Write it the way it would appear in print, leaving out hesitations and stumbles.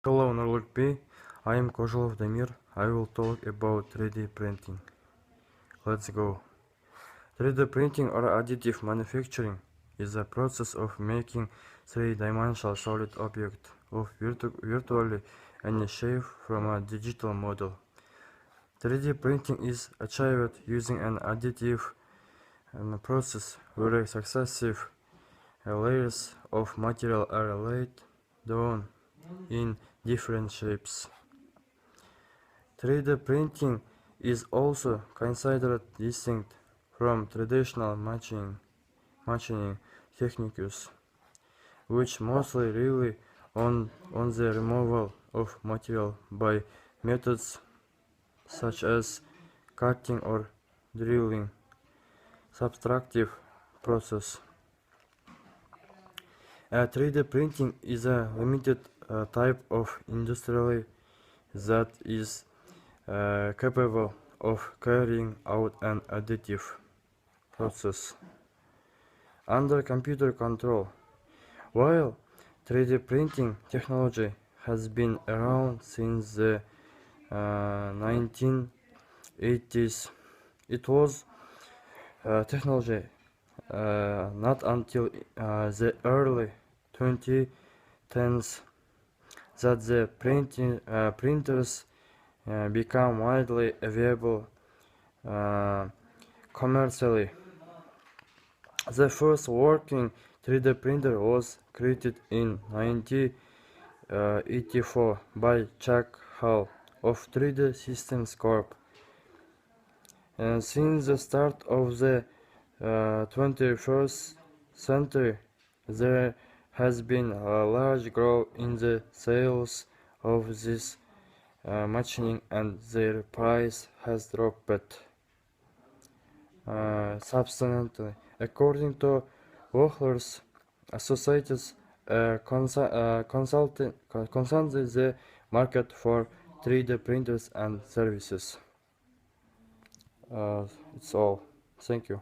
Hello Nurluk, I am Kozhelov Damir. I will talk about 3D printing. Let's go. 3D printing or additive manufacturing is a process of making three-dimensional solid object of virtually any shape from a digital model. 3D printing is achieved using an additive process where successive layers of material are laid down in different shapes. 3D printing is also considered distinct from traditional machining techniques, which mostly rely on the removal of material by methods such as cutting or drilling. Subtractive process. 3D printing is a limited type of industry that is capable of carrying out an additive process under computer control. While 3D printing technology has been around since the 1980s, it was technology not until the early 2010s that the printers become widely available commercially. The first working 3D printer was created in 1984 by Chuck Hull of 3D Systems Corp. Since the start of the 21st century, there has been a large growth in the sales of this machining, and their price has dropped substantially. According to Workers Associates, consulted the market for 3D printers and services. It's all. Thank you.